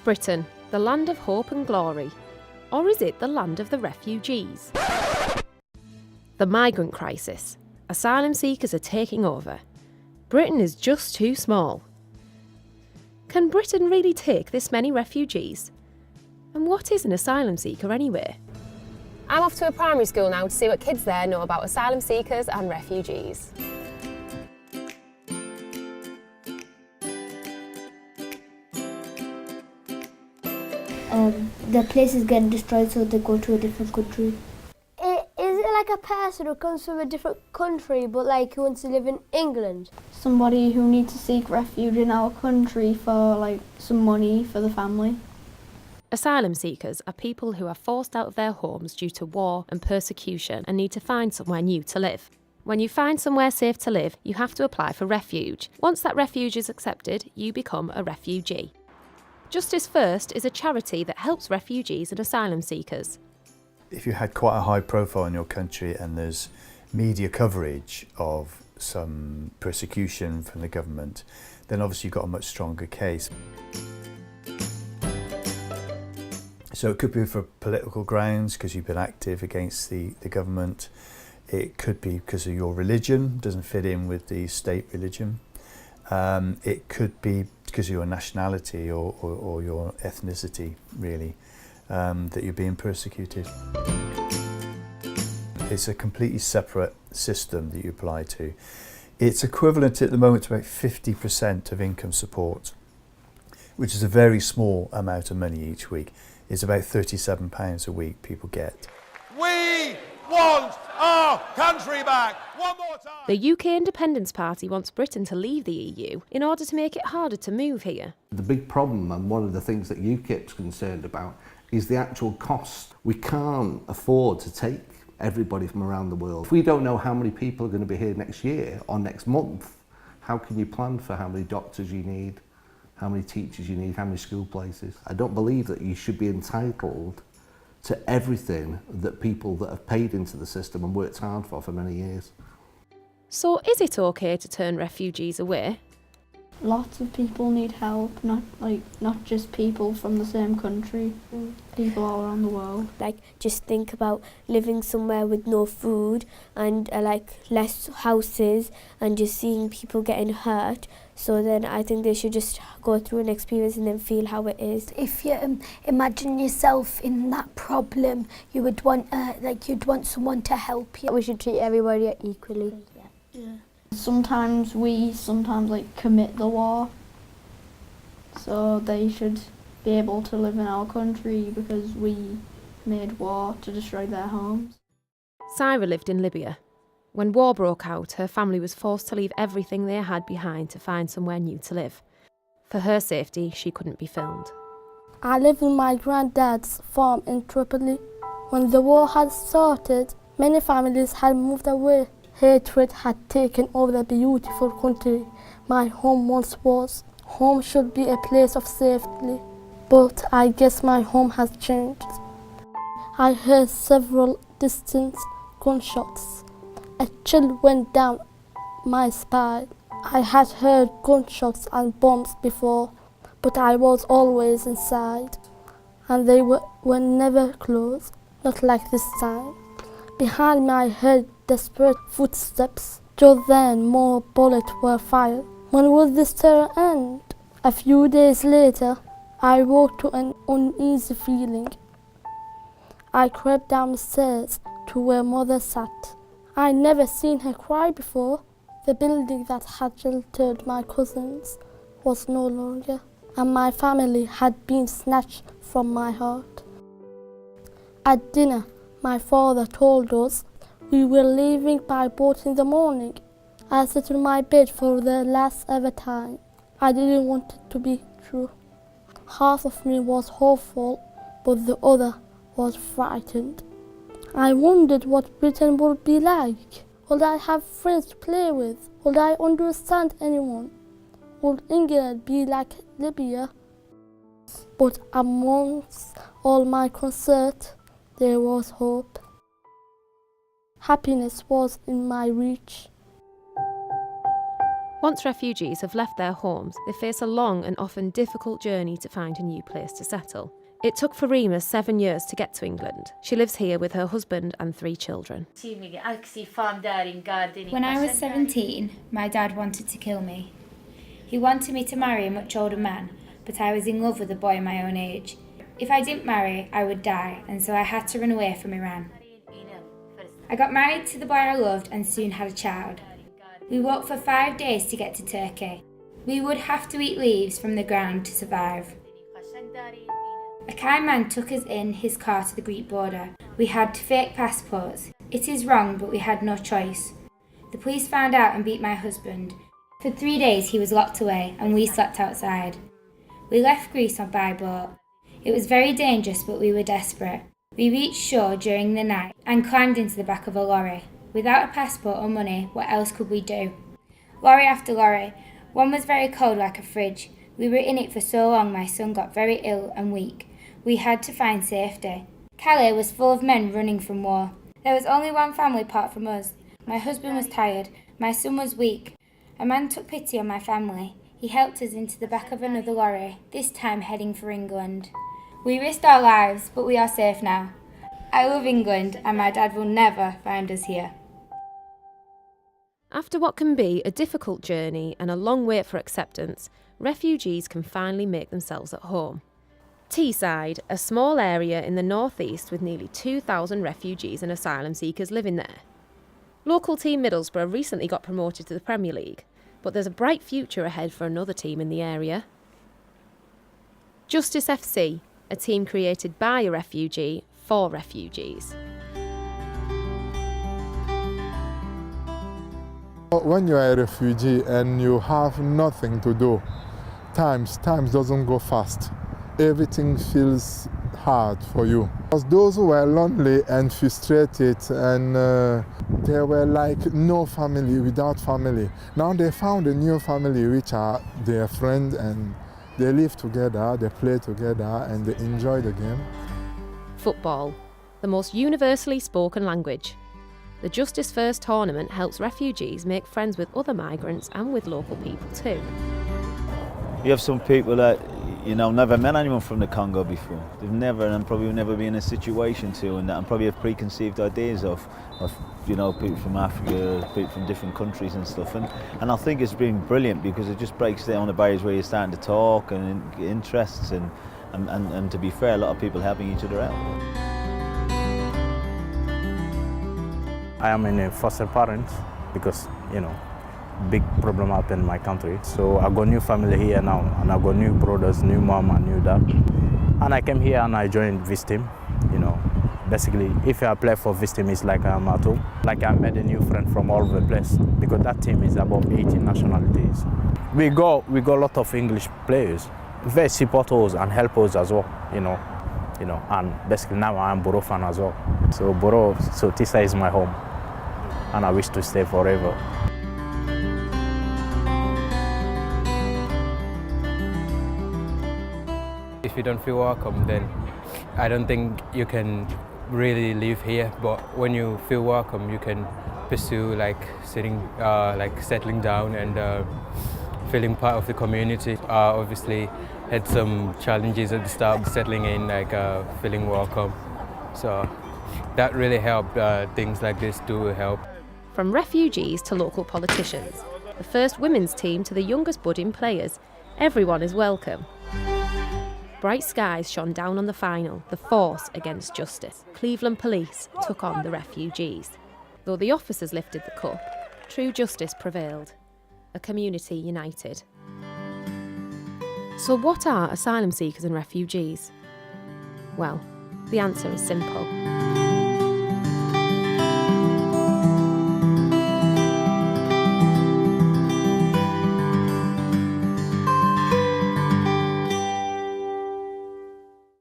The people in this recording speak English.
Britain, the land of hope and glory, or is it the land of the refugees? The migrant crisis. Asylum seekers are taking over. Britain is just too small. Can Britain really take this many refugees? And what is an asylum seeker anyway? I'm off to a primary school now to see what kids there know about asylum seekers and refugees. The place is getting destroyed, so they go to a different country. Is it like a person who comes from a different country but like who wants to live in England? Somebody who needs to seek refuge in our country for like some money for the family. Asylum seekers are people who are forced out of their homes due to war and persecution and need to find somewhere new to live. When you find somewhere safe to live, you have to apply for refuge. Once that refuge is accepted, you become a refugee. Justice First is a charity that helps refugees and asylum seekers. If you had quite a high profile in your country and there's media coverage of some persecution from the government, then obviously you've got a much stronger case. So it could be for political grounds because you've been active against the government. It could be because of your religion, doesn't fit in with the state religion. It could be because of your nationality or your ethnicity, really, that you're being persecuted. It's a completely separate system that you apply to. It's equivalent at the moment to about 50% of income support, which is a very small amount of money each week. It's about £37 a week people get. We want our country back! One more time! The UK Independence Party wants Britain to leave the EU in order to make it harder to move here. The big problem, and one of the things that UKIP's concerned about, is the actual cost. We can't afford to take everybody from around the world. If we don't know how many people are going to be here next year or next month, how can you plan for how many doctors you need, how many teachers you need, how many school places? I don't believe that you should be entitled to everything that people that have paid into the system and worked hard for many years. So is it okay to turn refugees away? Lots of people need help, not just people from the same country, people all around the world. Like, just think about living somewhere with no food and like less houses and just seeing people getting hurt. So then I think they should just go through an experience and then feel how it is. If you imagine yourself in that problem, you would want you'd want someone to help you. We should treat everybody equally. Yeah. Sometimes we commit the war, so they should be able to live in our country because we made war to destroy their homes. Syra lived in Libya. When war broke out, her family was forced to leave everything they had behind to find somewhere new to live. For her safety, she couldn't be filmed. I lived in my granddad's farm in Tripoli. When the war had started, many families had moved away. Hatred had taken over the beautiful country my home once was. Home should be a place of safety, but I guess my home has changed. I heard several distant gunshots. A chill went down my spine. I had heard gunshots and bombs before, but I was always inside, and they were never close, not like this time. Behind me I heard desperate footsteps. Just then more bullets were fired. When will this terror end? A few days later, I woke to an uneasy feeling. I crept downstairs to where Mother sat. I never seen her cry before. The building that had sheltered my cousins was no longer, and my family had been snatched from my heart. At dinner, my father told us we were leaving by boat in the morning. I sat on my bed for the last ever time. I didn't want it to be true. Half of me was hopeful, but the other was frightened. I wondered what Britain would be like. Would I have friends to play with? Would I understand anyone? Would England be like Libya? But amongst all my concern, there was hope. Happiness was in my reach. Once refugees have left their homes, they face a long and often difficult journey to find a new place to settle. It took Farima 7 years to get to England. She lives here with her husband and 3 children. When I was 17, my dad wanted to kill me. He wanted me to marry a much older man, but I was in love with a boy my own age. If I didn't marry, I would die, and so I had to run away from Iran. I got married to the boy I loved and soon had a child. We walked for 5 days to get to Turkey. We would have to eat leaves from the ground to survive. A kind man took us in his car to the Greek border. We had fake passports. It is wrong, but we had no choice. The police found out and beat my husband. For 3 days he was locked away and we slept outside. We left Greece by boat. It was very dangerous, but we were desperate. We reached shore during the night and climbed into the back of a lorry. Without a passport or money, what else could we do? Lorry after lorry. One was very cold like a fridge. We were in it for so long my son got very ill and weak. We had to find safety. Calais was full of men running from war. There was only one family apart from us. My husband was tired. My son was weak. A man took pity on my family. He helped us into the back of another lorry, this time heading for England. We risked our lives, but we are safe now. I love England and my dad will never find us here. After what can be a difficult journey and a long wait for acceptance, refugees can finally make themselves at home. Teesside, a small area in the northeast with nearly 2,000 refugees and asylum seekers living there. Local team Middlesbrough recently got promoted to the Premier League, but there's a bright future ahead for another team in the area. Justice FC, a team created by a refugee for refugees. When you are a refugee and you have nothing to do, times doesn't go fast. Everything feels hard for you. Because those who were lonely and frustrated and they were like no family, without family. Now they found a new family which are their friends and they live together, they play together and they enjoy the game. Football, the most universally spoken language. The Justice First tournament helps refugees make friends with other migrants and with local people too. You have some people that, never met anyone from the Congo before. They've never, and probably will never be in a situation to, and probably have preconceived ideas of people from Africa, people from different countries and stuff. And I think it's been brilliant because it just breaks down the barriers where you're starting to talk and interests and to be fair, a lot of people helping each other out. I am in a foster parent because, big problem happened in my country. So I got new family here now, and I got new brothers, new mom and new dad. And I came here and I joined Vistim. Basically, if I play for Vistim, it's like I'm at home. Like I made a new friend from all over the place because that team is about 18 nationalities. We got a lot of English players, very support us and help us as well, and basically now I'm Boro fan as well. So Teesside is my home, and I wish to stay forever. If you don't feel welcome, then I don't think you can really live here. But when you feel welcome, you can pursue settling down and feeling part of the community. Obviously, had some challenges at the start, settling in, feeling welcome. So that really helped. Things like this do help. From refugees to local politicians, the first women's team to the youngest budding players, everyone is welcome. Bright skies shone down on the final, the force against justice. Cleveland police took on the refugees. Though the officers lifted the cup, true justice prevailed. A community united. So what are asylum seekers and refugees? Well, the answer is simple.